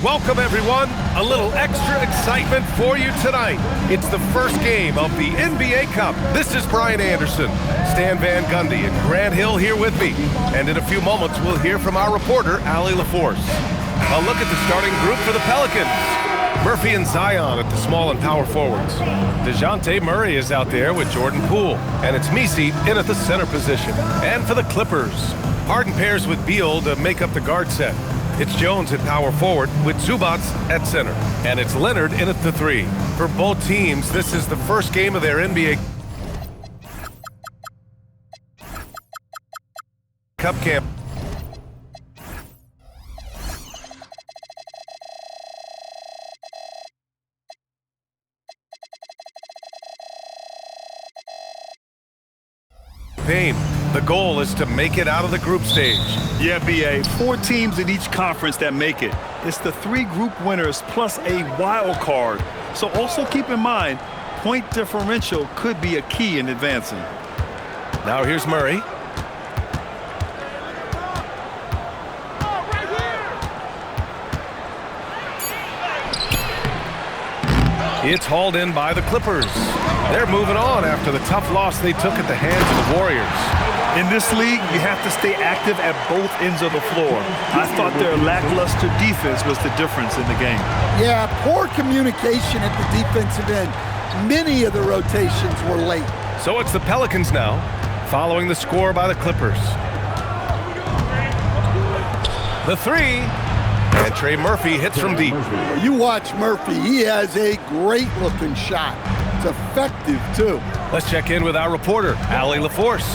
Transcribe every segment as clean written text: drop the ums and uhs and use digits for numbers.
Welcome, everyone. A little extra excitement for you tonight. It's the first game of the NBA Cup. This is Brian Anderson, Stan Van Gundy, and Grant Hill here with me. And in a few moments, we'll hear from our reporter, Allie LaForce. A look at the starting group for the Pelicans. Murphy and Zion at the small and power forwards. DeJounte Murray is out there with Jordan Poole. And it's Messi in at the center position. And for the Clippers, Harden pairs with Beal to make up the guard set. It's Jones at power forward with Zubac at center. And it's Leonard in at the 3. For both teams, this is the first game of their NBA Cup camp. The goal is to make it out of the group stage. Yeah, B.A. 4 teams in each conference that make it. It's the 3 group winners plus a wild card. So also keep in mind, point differential could be a key in advancing. Now here's Murray. It's hauled in by the Clippers. They're moving on after the tough loss they took at the hands of the Warriors. In this league, you have to stay active at both ends of the floor. I thought their lackluster defense was the difference in the game. Yeah, poor communication at the defensive end. Many of the rotations were late. So it's the Pelicans now, following the score by the Clippers. The 3. And Trey Murphy hits from deep. You watch Murphy. He has a great-looking shot. It's effective, too. Let's check in with our reporter, Allie LaForce.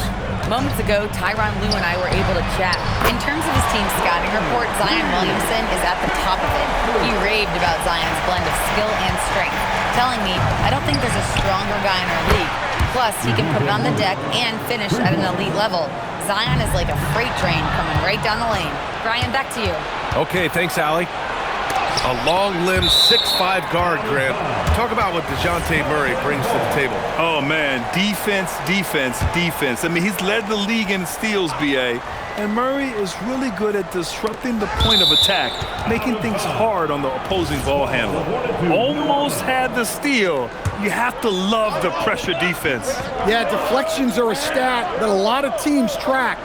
Moments ago, Tyronn Lue and I were able to chat. In terms of his team scouting report, Zion Williamson is at the top of it. He raved about Zion's blend of skill and strength, telling me, I don't think there's a stronger guy in our league. Plus, he can put it on the deck and finish at an elite level. Zion is like a freight train coming right down the lane. Brian, back to you. Okay, thanks, Allie. A long-limbed 6'5" guard, Grant. Talk about what DeJounte Murray brings to the table. Oh, man, defense, defense, defense. I mean, he's led the league in steals, B.A., and Murray is really good at disrupting the point of attack, making things hard on the opposing ball handler. Almost had the steal. You have to love the pressure defense. Yeah, deflections are a stat that a lot of teams track,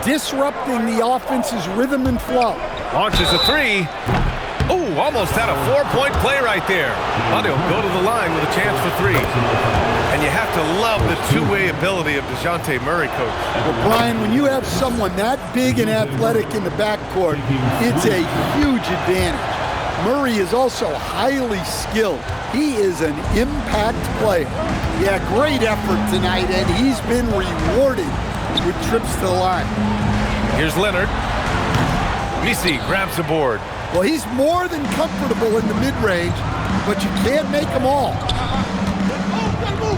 disrupting the offense's rhythm and flow. Launches a 3. Oh, almost had a 4-point play right there. But he'll go to the line with a chance for 3. And you have to love the two-way ability of DeJounte Murray, Coach. Well, Brian, when you have someone that big and athletic in the backcourt, it's a huge advantage. Murray is also highly skilled. He is an impact player. Yeah, great effort tonight, and he's been rewarded with trips to the line. Here's Leonard. Messi grabs the board. Well, he's more than comfortable in the mid-range, but you can't make them all.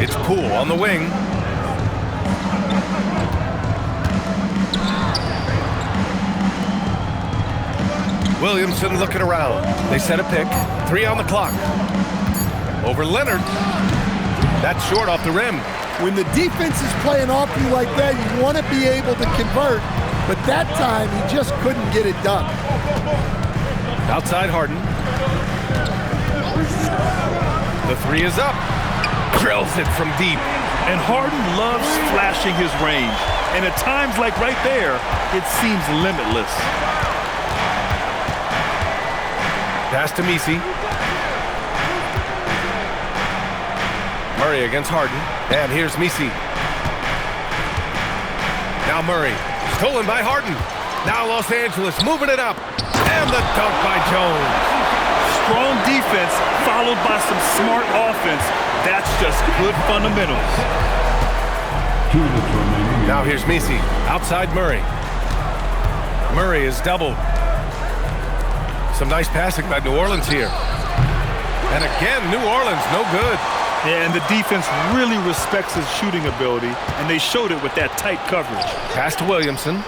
It's Poole on the wing. Williamson looking around. They set a pick. 3 on the clock. Over Leonard. That's short off the rim. When the defense is playing off you like that, you want to be able to convert, but that time he just couldn't get it done. Outside Harden. The 3 is up. Drills it from deep. And Harden loves flashing his range. And at times like right there, it seems limitless. Pass to Messi. Murray against Harden. And here's Messi. Now Murray. Stolen by Harden. Now Los Angeles moving it up. And the dunk by Jones. Strong defense followed by some smart offense. That's just good fundamentals. Now here's Messi. Outside Murray. Murray is doubled. Some nice passing by New Orleans here. And again, New Orleans, no good. Yeah, and the defense really respects his shooting ability, and they showed it with that tight coverage. Pass to Williamson.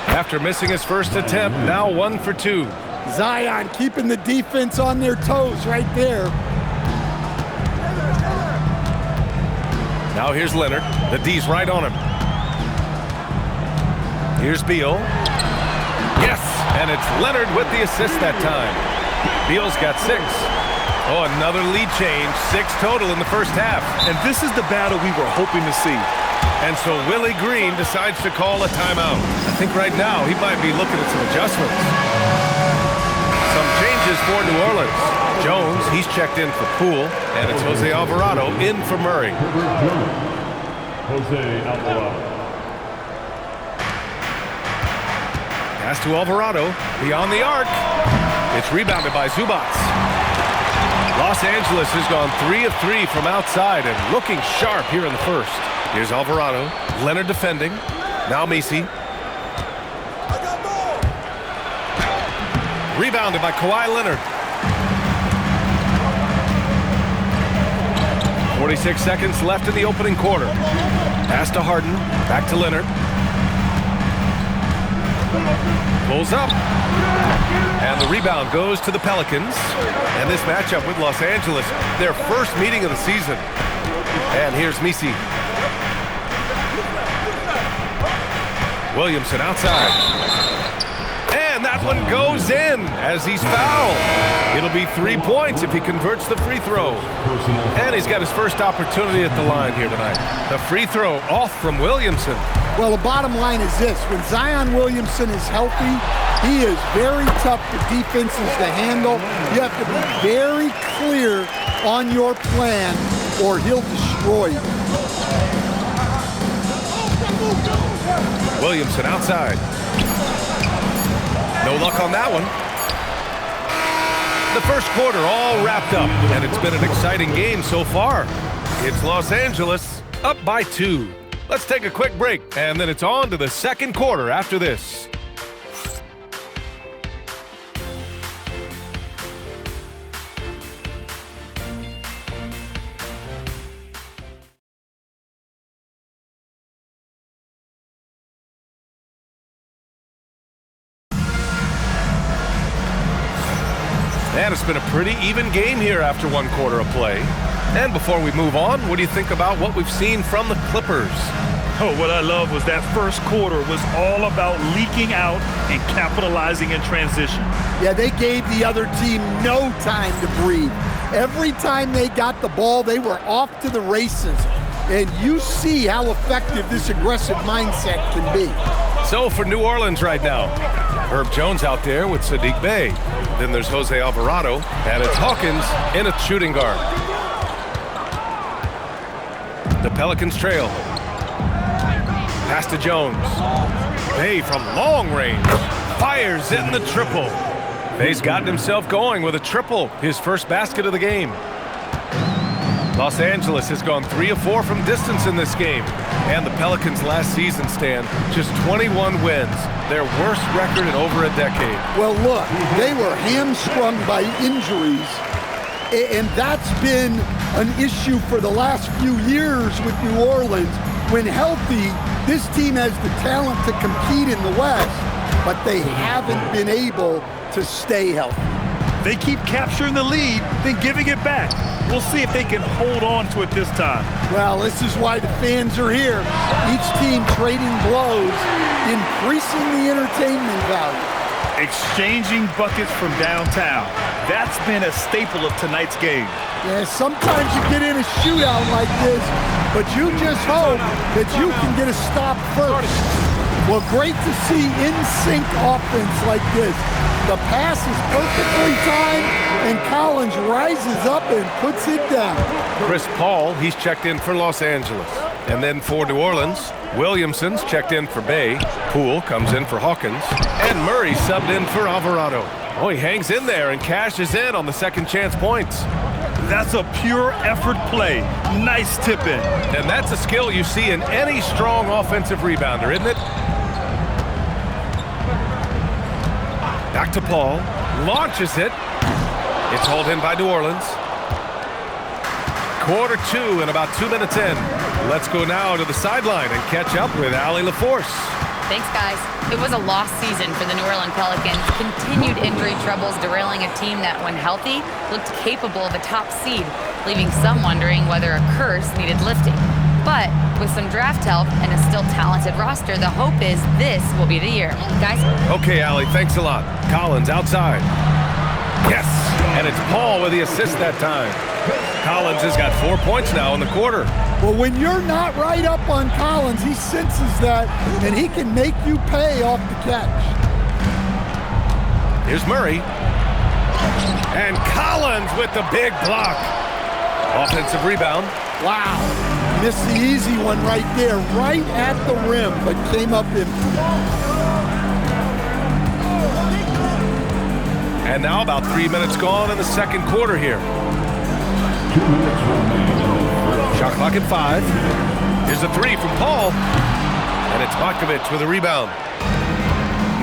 After missing his first attempt, now 1 for 2. Zion keeping the defense on their toes right there. Now here's Leonard. The D's right on him. Here's Beal. Yes, And it's Leonard with the assist that time. Beal's got 6. Oh, another lead change. 6 total in the first half. And this is the battle we were hoping to see. And so Willie Green decides to call a timeout. I think right now he might be looking at some adjustments. Some changes for New Orleans. Jones, he's checked in for Poole, and it's Jose Alvarado in for Murray. Jose Alvarado. Pass to Alvarado, beyond the arc. It's rebounded by Zubac. Los Angeles has gone 3 of 3 from outside and looking sharp here in the first. Here's Alvarado. Leonard defending. Now Messi. Rebounded by Kawhi Leonard. 46 seconds left in the opening quarter. Pass to Harden. Back to Leonard. Pulls up. And the rebound goes to the Pelicans. And this matchup with Los Angeles, their first meeting of the season. And here's Messi. Williamson outside. And that one goes in as he's fouled. It'll be 3 points if he converts the free throw. And he's got his first opportunity at the line here tonight. The free throw off from Williamson. Well, the bottom line is this. When Zion Williamson is healthy, he is very tough for defenses to handle. You have to be very clear on your plan or he'll destroy you. Williamson outside. No luck on that one. The first quarter all wrapped up, and it's been an exciting game so far. It's Los Angeles up by 2. Let's take a quick break, and then it's on to the second quarter after this. And it's been a pretty even game here after 1 quarter of play. And before we move on, what do you think about what we've seen from the Clippers? Oh, what I love was that first quarter was all about leaking out and capitalizing in transition. Yeah, they gave the other team no time to breathe. Every time they got the ball, they were off to the races. And you see how effective this aggressive mindset can be. So for New Orleans right now, Herb Jones out there with Sadiq Bey. Then there's Jose Alvarado, and it's Hawkins in a shooting guard. The Pelicans trail. Pass to Jones. Bey from long range. Fires in the triple. Bey's gotten himself going with a triple, his first basket of the game. Los Angeles has gone 3 of 4 from distance in this game. And the Pelicans last season, Stan, just 21 wins, their worst record in over a decade. Well, look, they were hamstrung by injuries, and that's been an issue for the last few years with New Orleans. When healthy, this team has the talent to compete in the West, but they haven't been able to stay healthy. They keep capturing the lead, then giving it back. We'll see if they can hold on to it this time. Well, this is why the fans are here. Each team trading blows, increasing the entertainment value. Exchanging buckets from downtown. That's been a staple of tonight's game. Yeah, sometimes you get in a shootout like this, but you just hope that you can get a stop first. Well, great to see in-sync offense like this. The pass is perfectly timed, and Collins rises up and puts it down. Chris Paul, he's checked in for Los Angeles. And then for New Orleans, Williamson's checked in for Bey. Poole comes in for Hawkins. And Murray subbed in for Alvarado. Oh, he hangs in there and cashes in on the second chance points. That's a pure effort play. Nice tip in. And that's a skill you see in any strong offensive rebounder, isn't it? Back to Paul. Launches it. It's hauled in by New Orleans. Quarter 2 and about 2 minutes in. Let's go now to the sideline and catch up with Allie LaForce. Thanks, guys. It was a lost season for the New Orleans Pelicans. Continued injury troubles derailing a team that, when healthy, looked capable of a top seed, leaving some wondering whether a curse needed lifting. But with some draft help and a still talented roster, the hope is this will be the year. Guys? Okay, Allie, thanks a lot. Collins outside. Yes, and it's Paul with the assist that time. Collins has got 4 points now in the quarter. Well, when you're not right up on Collins, he senses that, and he can make you pay off the catch. Here's Murray. And Collins with the big block. Offensive rebound. Wow. Missed the easy one right there, right at the rim, but came up empty. And now about 3 minutes gone in the second quarter here. 2 minutes remaining. Shot clock at 5. Here's a three from Paul. And it's Matkovic with a rebound.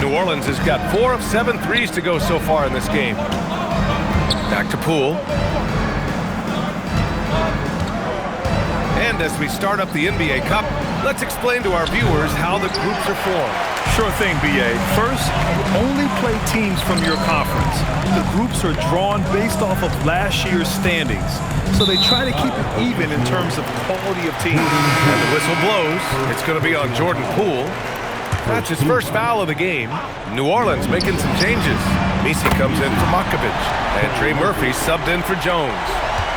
New Orleans has got 4 of 7 threes to go so far in this game. Back to Poole. And as we start up the NBA Cup, let's explain to our viewers how the groups are formed. Sure thing, B.A. First, only play teams from your conference. The groups are drawn based off of last year's standings, so they try to keep it even in terms of quality of teams. And the whistle blows. It's going to be on Jordan Poole. That's his first foul of the game. New Orleans making some changes. Misi comes in for Matkovic, and Trey Murphy subbed in for Jones.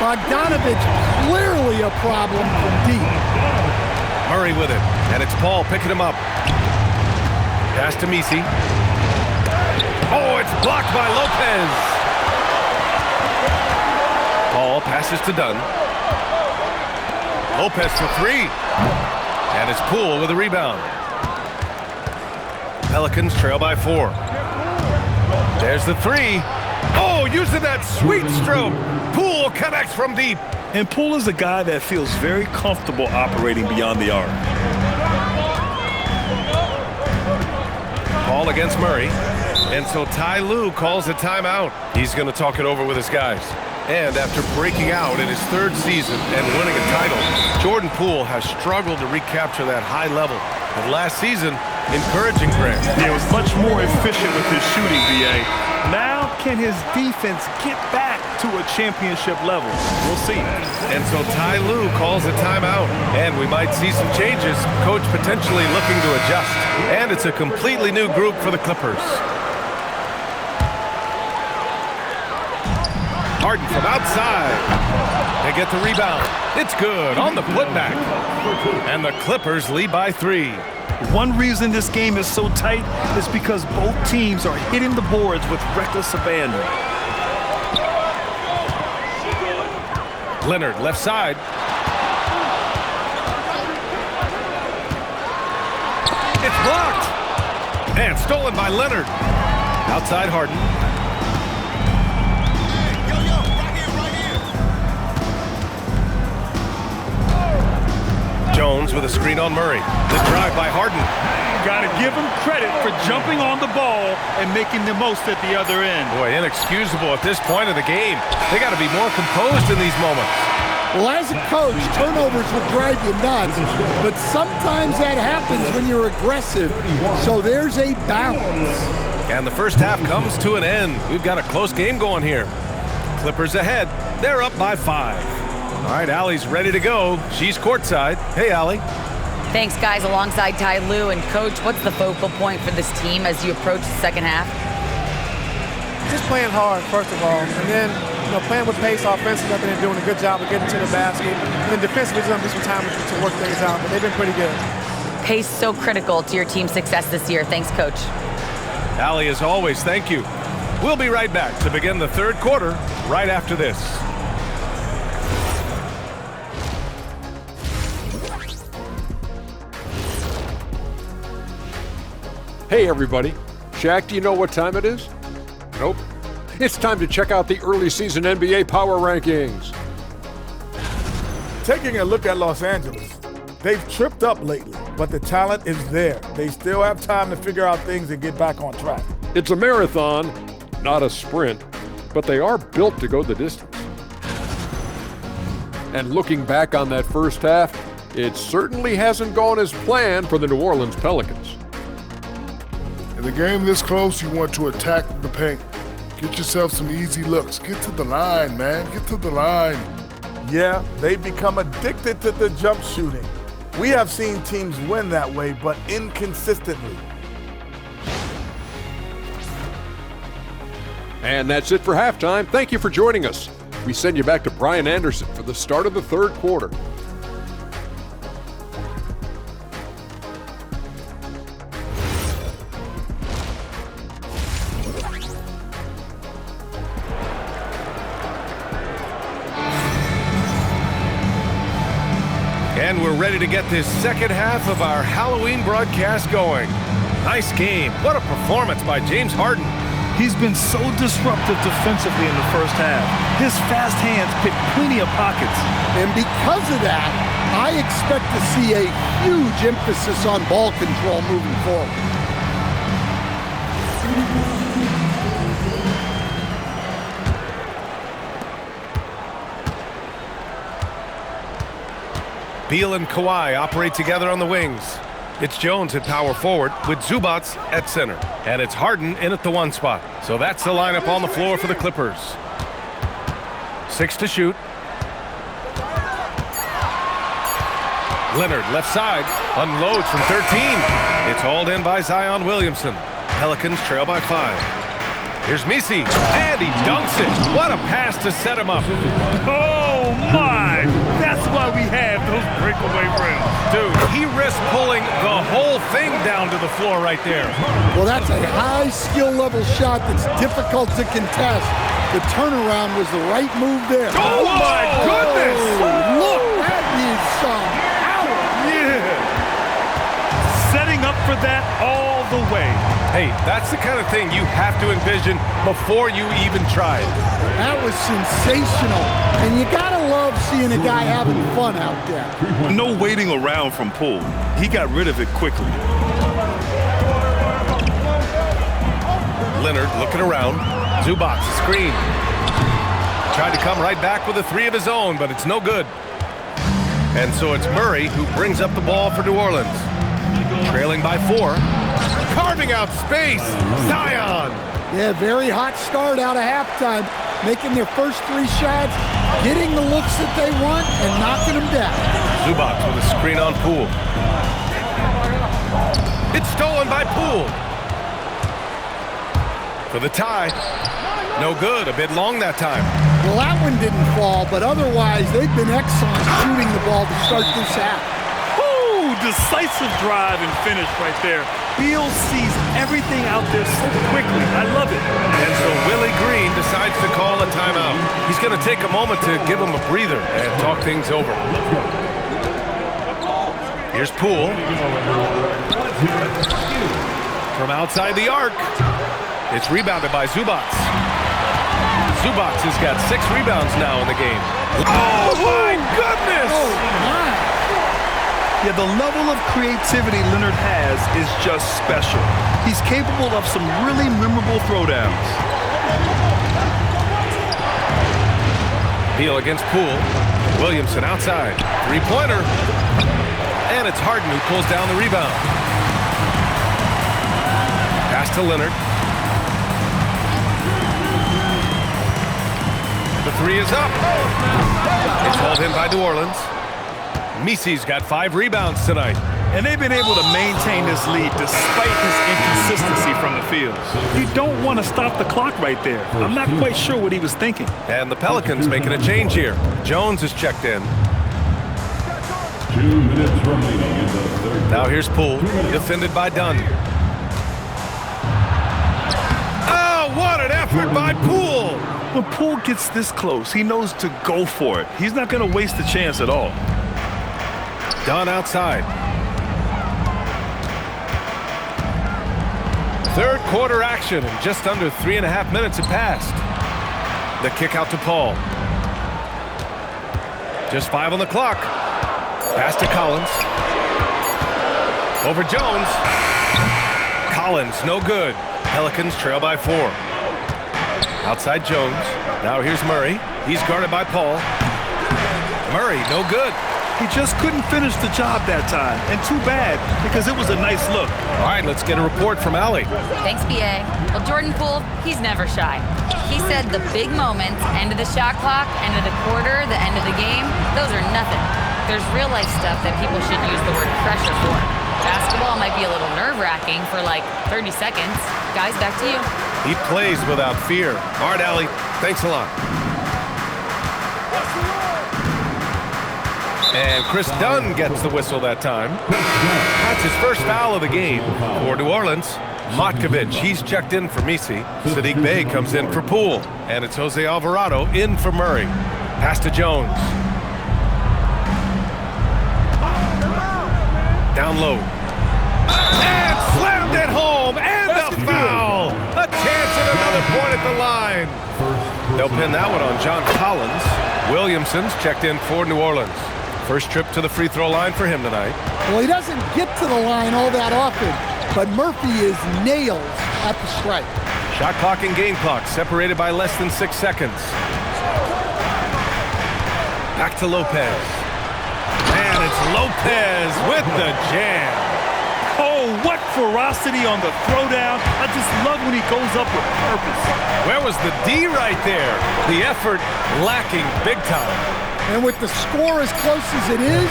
Bogdanovich, clearly a problem from deep. Murray with it, and it's Paul picking him up. Pass to Misi. Oh, it's blocked by Lopez. Paul passes to Dunn. Lopez for 3. And it's Poole with a rebound. Pelicans trail by 4. There's the 3. Oh, using that sweet stroke. Poole connects from deep. And Poole is a guy that feels very comfortable operating beyond the arc. Ball against Murray. And so Ty Lue calls a timeout. He's going to talk it over with his guys. And after breaking out in his 3rd season and winning a title, Jordan Poole has struggled to recapture that high level. And last season, encouraging Grant. He was much more efficient with his shooting, B.A. Now, can his defense get back to a championship level? We'll see. And so Ty Lue calls a timeout. And we might see some changes. Coach potentially looking to adjust. And it's a completely new group for the Clippers. Harden from outside. They get the rebound. It's good on the putback. And the Clippers lead by 3. One reason this game is so tight is because both teams are hitting the boards with reckless abandon. Leonard, left side. It's blocked. And stolen by Leonard. Outside Harden. Jones with a screen on Murray. The drive by Harden. Got to give him credit for jumping on the ball and making the most at the other end. Boy, inexcusable at this point of the game. They got to be more composed in these moments. Well, as a coach, turnovers will drive you nuts, but sometimes that happens when you're aggressive. So there's a balance. And the first half comes to an end. We've got a close game going here. Clippers ahead. They're up by 5. All right, Allie's ready to go. She's courtside. Hey, Allie. Thanks, guys. Alongside Ty Lue and Coach, what's the focal point for this team as you approach the second half? Just playing hard, first of all, and then playing with pace offensively. I think they're doing a good job of getting to the basket. And then defensively, just need some time to work things out, but they've been pretty good. Pace so critical to your team's success this year. Thanks, Coach. Allie, as always, thank you. We'll be right back to begin the third quarter right after this. Hey everybody, Shaq, do you know what time it is? Nope. It's time to check out the early season NBA Power Rankings. Taking a look at Los Angeles, they've tripped up lately, but the talent is there. They still have time to figure out things and get back on track. It's a marathon, not a sprint, but they are built to go the distance. And looking back on that first half, it certainly hasn't gone as planned for the New Orleans Pelicans. In a game this close, you want to attack the paint. Get yourself some easy looks. Get to the line, man. Get to the line. Yeah, they've become addicted to the jump shooting. We have seen teams win that way, but inconsistently. And that's it for halftime. Thank you for joining us. We send you back to Brian Anderson for the start of the third quarter. And we're ready to get this second half of our Halloween broadcast going. Nice game. What a performance by James Harden. He's been so disruptive defensively in the first half. His fast hands pick plenty of pockets. And because of that, I expect to see a huge emphasis on ball control moving forward. Beal and Kawhi operate together on the wings. It's Jones at power forward with Zubac at center. And it's Harden in at the 1 spot. So that's the lineup on the floor for the Clippers. 6 to shoot. Leonard left side unloads from 13. It's hauled in by Zion Williamson. Pelicans trail by 5. Here's Messi, and he dunks it. What a pass to set him up. Oh, my! That's why we have those breakaway rims. Dude, he risked pulling the whole thing down to the floor right there. Well, that's a high skill level shot that's difficult to contest. The turnaround was the right move there. Oh, my goodness! Look, that is some power. Yeah! Setting up for that all the way. Hey, that's the kind of thing you have to envision before you even try it. That was sensational. And you gotta love seeing a guy having fun out there. No waiting around from Poole. He got rid of it quickly. Leonard looking around. Zubac, screen. Tried to come right back with a 3 of his own, but it's no good. And so it's Murray who brings up the ball for New Orleans. Trailing by 4. Carving out space. Zion. Yeah, very hot start out of halftime. Making their first 3 shots, getting the looks that they want, and knocking them down. Zubac with a screen on Poole. It's stolen by Poole. For the tie. No good. A bit long that time. Well, that one didn't fall, but otherwise, they've been excellent shooting the ball to start this half. Ooh, decisive drive and finish right there. Beal sees everything out there so quickly. I love it. And so Willie Green decides to call a timeout. He's going to take a moment to give him a breather and talk things over. Here's Poole. From outside the arc. It's rebounded by Zubac. Zubac has got 6 rebounds now in the game. Oh, my goodness! Oh, my. Yeah, the level of creativity Leonard has is just special. He's capable of some really memorable throwdowns. Beal against Poole. Williamson outside. 3-pointer. And it's Harden who pulls down the rebound. Pass to Leonard. The 3 is up. It's hauled in by New Orleans. Messi's got 5 rebounds tonight. And they've been able to maintain this lead despite his inconsistency from the field. You don't want to stop the clock right there. I'm not quite sure what he was thinking. And the Pelicans making a change here. Jones is checked in. 2 minutes remaining in the third. Now here's Poole, defended by Dunn. Oh, what an effort by Poole! When Poole gets this close, he knows to go for it. He's not going to waste the chance at all. Dunn outside. Third quarter action, and just under 3.5 minutes have passed. The kick out to Paul. Just 5 on the clock. Pass to Collins. Over Jones. Collins, no good. Pelicans trail by 4. Outside Jones. Now here's Murray. He's guarded by Paul. Murray, no good. He just couldn't finish the job that time. And too bad, because it was a nice look. All right, let's get a report from Allie. Thanks, BA. Well, Jordan Poole, he's never shy. He said the big moments, end of the shot clock, end of the quarter, the end of the game, those are nothing. There's real-life stuff that people should use the word pressure for. Basketball might be a little nerve-wracking for like 30 seconds. Guys, back to you. He plays without fear. All right, Allie, thanks a lot. And Chris Dunn gets the whistle that time. That's his first foul of the game for New Orleans. Matkovic, he's checked in for Misi. Sadiq Bey comes in for Poole. And it's Jose Alvarado in for Murray. Pass to Jones. Down low. And slammed it home. And a foul. A chance at another point at the line. They'll pin that one on John Collins. Williamson's checked in for New Orleans. First trip to the free throw line for him tonight. Well, he doesn't get to the line all that often, but Murphy is nails at the strike. Shot clock and game clock separated by less than 6 seconds. Back to Lopez. And it's Lopez with the jam. Oh, what ferocity on the throwdown. I just love when he goes up with purpose. Where was the D right there? The effort lacking big time. And with the score as close as it is,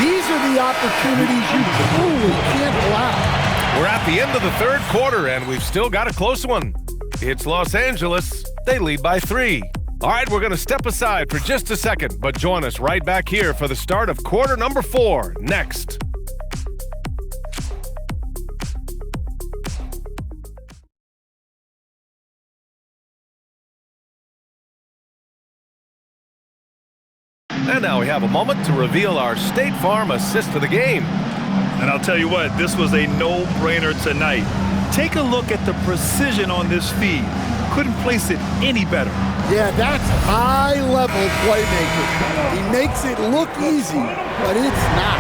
these are the opportunities you truly can't allow. We're at the end of the third quarter, and we've still got a close one. It's Los Angeles. They lead by 3. All right, we're going to step aside for just a second, but join us right back here for the start of quarter number 4 next. And now we have a moment to reveal our State Farm assist of the game. And I'll tell you what, this was a no-brainer tonight. Take a look at the precision on this feed. Couldn't place it any better. Yeah, that's high-level playmaking. He makes it look easy, but it's not.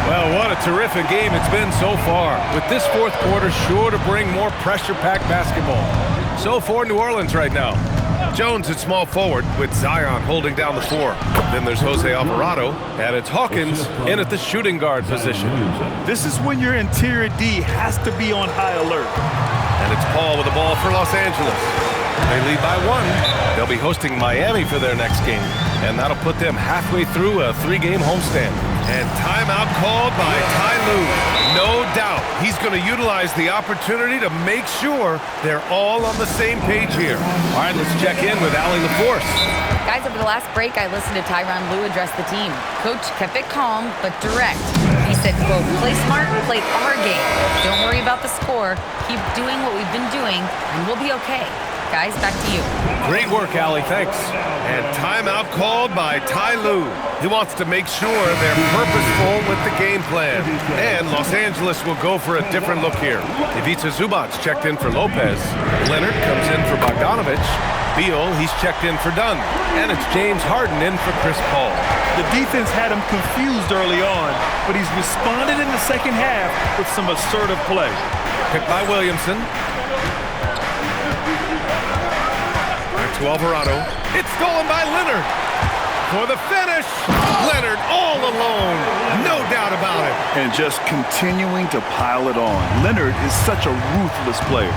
Well, what a terrific game it's been so far, with this fourth quarter sure to bring more pressure-packed basketball. So for New Orleans right now, Jones at small forward with Zion holding down the 4. Then there's Jose Alvarado, and it's Hawkins in at the shooting guard position. This is when your interior D has to be on high alert. And it's Paul with the ball for Los Angeles. They lead by 1. They'll be hosting Miami for their next game, and that'll put them halfway through a 3-game homestand. And timeout called by Ty Lue. No doubt he's going to utilize the opportunity to make sure they're all on the same page here. All right, let's check in with Allie LaForce. Guys, over the last break, I listened to Tyronn Lue address the team. Coach kept it calm, but direct. He said, quote, play smart, play our game. Don't worry about the score. Keep doing what we've been doing, and we'll be okay. Guys, back to you. Great work, Allie. Thanks. And timeout called by Ty Lue. He wants to make sure they're purposeful with the game plan. And Los Angeles will go for a different look here. Ivica Zubac's checked in for Lopez. Leonard comes in for Bogdanovic. Beal, he's checked in for Dunn. And it's James Harden in for Chris Paul. The defense had him confused early on, but he's responded in the second half with some assertive play. Picked by Williamson. Back to Alvarado. It's stolen by Leonard. For the finish, Leonard all alone. No doubt about it. And just continuing to pile it on. Leonard is such a ruthless player.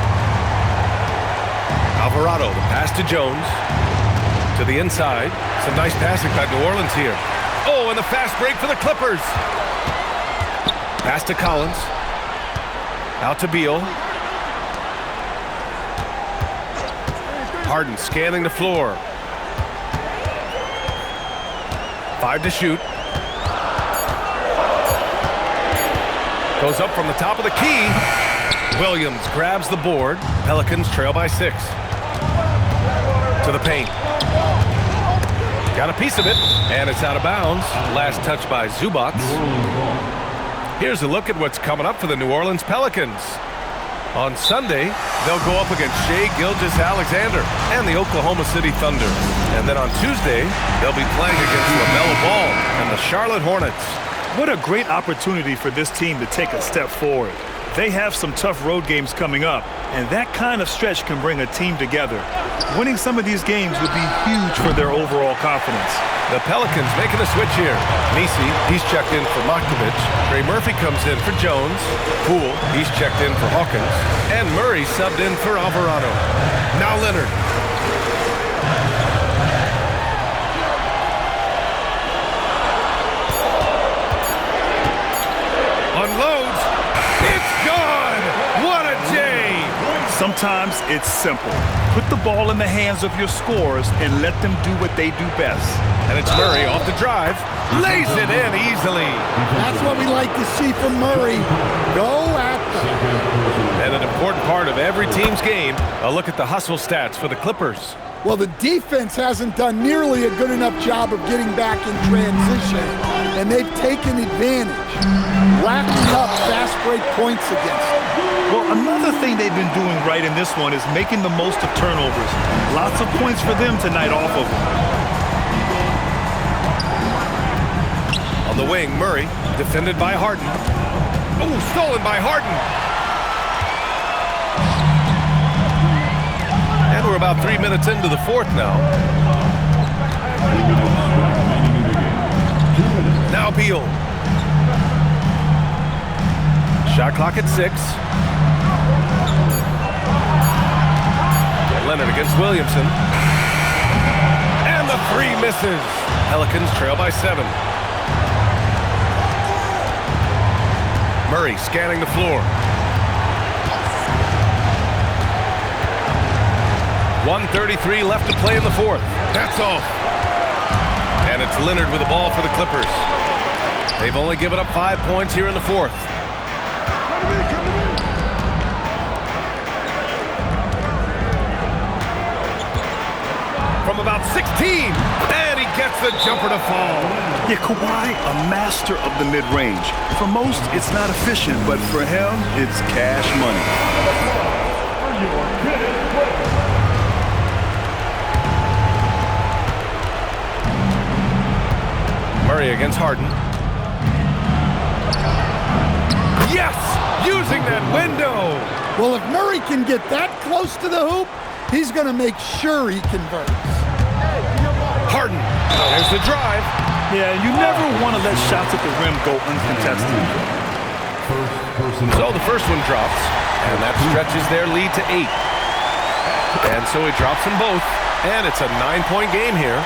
Alvarado, the pass to Jones. To the inside. Some nice passing by New Orleans here. Oh, and the fast break for the Clippers. Pass to Collins. Out to Beal. Harden scanning the floor. 5 to shoot. Goes up from the top of the key. Williams grabs the board. Pelicans trail by 6. To the paint. Got a piece of it, and it's out of bounds. Last touch by Zubac. Here's a look at what's coming up for the New Orleans Pelicans. On Sunday, they'll go up against Shai Gilgeous-Alexander and the Oklahoma City Thunder. And then on Tuesday, they'll be playing against LaMelo Ball and the Charlotte Hornets. What a great opportunity for this team to take a step forward. They have some tough road games coming up, and that kind of stretch can bring a team together. Winning some of these games would be huge for their overall confidence. The Pelicans making a switch here. Nisi, he's checked in for Makovich. Trey Murphy comes in for Jones. Poole, he's checked in for Hawkins. And Murray subbed in for Alvarado. Now Leonard. Unloads. It's gone! What a day! Sometimes it's simple. Put the ball in the hands of your scorers and let them do what they do best. And it's Murray off the drive. Lays it in easily. That's what we like to see from Murray. Go at them. And an important part of every team's game, a look at the hustle stats for the Clippers. Well, the defense hasn't done nearly a good enough job of getting back in transition, and they've taken advantage, racking up fast break points against them. Well, another thing they've been doing right in this one is making the most of turnovers. Lots of points for them tonight off of them. On the wing, Murray, defended by Harden. Oh, stolen by Harden. And we're about 3 minutes into the fourth now. Now Beal. Shot clock at 6. Leonard against Williamson. And the 3 misses. Pelicans trail by 7. Murray scanning the floor. 1:33 left to play in the fourth. That's off. And it's Leonard with the ball for the Clippers. They've only given up 5 points here in the fourth. From about 16, and he gets the jumper to fall. Yeah, Kawhi, a master of the mid-range. For most, it's not efficient, but for him, it's cash money. Murray against Harden. Yes! Using that window! Well, if Murray can get that close to the hoop, he's going to make sure he converts. Harden, there's the drive. Yeah, you never want to let shots at the rim go uncontested. So the first one drops, and that stretches their lead to 8. And so he drops them both, and it's a 9-point game here.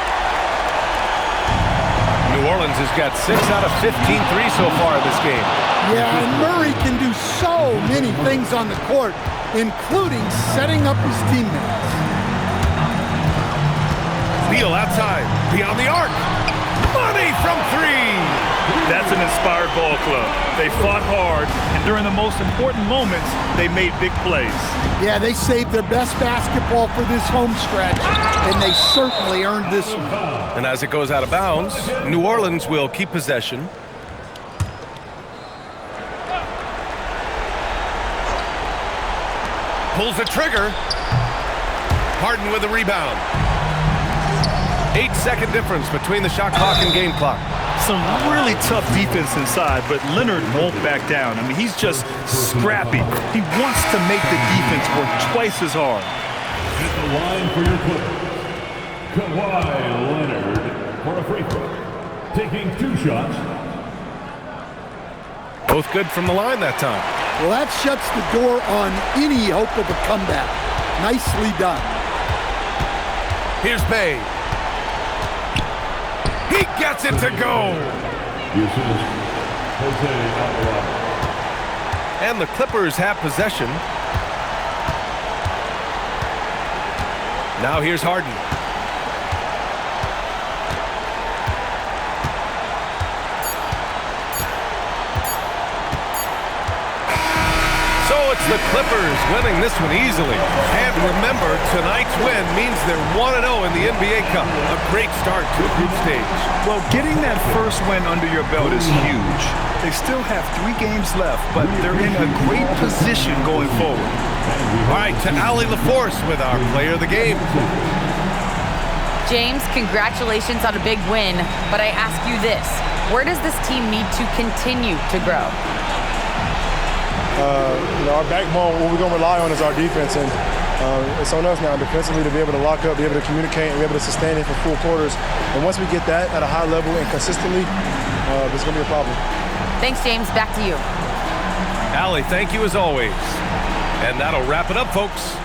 New Orleans has got 6 out of 15 threes so far in this game. Yeah, and Murray can do so many things on the court, including setting up his teammates. Beal outside, beyond the arc. Money from 3! That's an inspired ball club. They fought hard, and during the most important moments, they made big plays. Yeah, they saved their best basketball for this home stretch, and they certainly earned this one. And as it goes out of bounds, New Orleans will keep possession. Pulls the trigger. Harden with the rebound. 8-second difference between the shot clock and game clock. Some really tough defense inside, but Leonard won't back down. I mean, he's just scrappy. He wants to make the defense work twice as hard. At the line for your Clippers, Kawhi Leonard for a free throw, taking 2 shots. Both good from the line that time. Well, that shuts the door on any hope of a comeback. Nicely done. Here's Bay. He gets it to go. The assist, Jose Alvarado. And the Clippers have possession. Now here's Harden. So it's the Clippers winning this one easily. And remember, tonight's win means they're 1-0 in the NBA Cup. A great start to the group stage. Well, getting that first win under your belt is huge. They still have 3 games left, but they're in a great position going forward. All right, to Allie LaForce with our player of the game. James, congratulations on a big win, but I ask you this. Where does this team need to continue to grow? Our backbone, what we're going to rely on is our defense, and it's on us now defensively to be able to lock up, be able to communicate, and be able to sustain it for full quarters. And once we get that at a high level and consistently, it's going to be a problem. Thanks, James. Back to you. Allie, thank you as always. And that'll wrap it up, folks.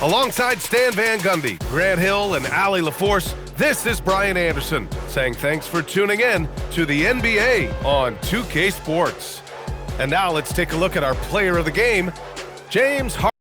Alongside Stan Van Gundy, Grant Hill, and Allie LaForce, this is Brian Anderson saying thanks for tuning in to the NBA on 2K Sports. And now let's take a look at our player of the game, James Harden.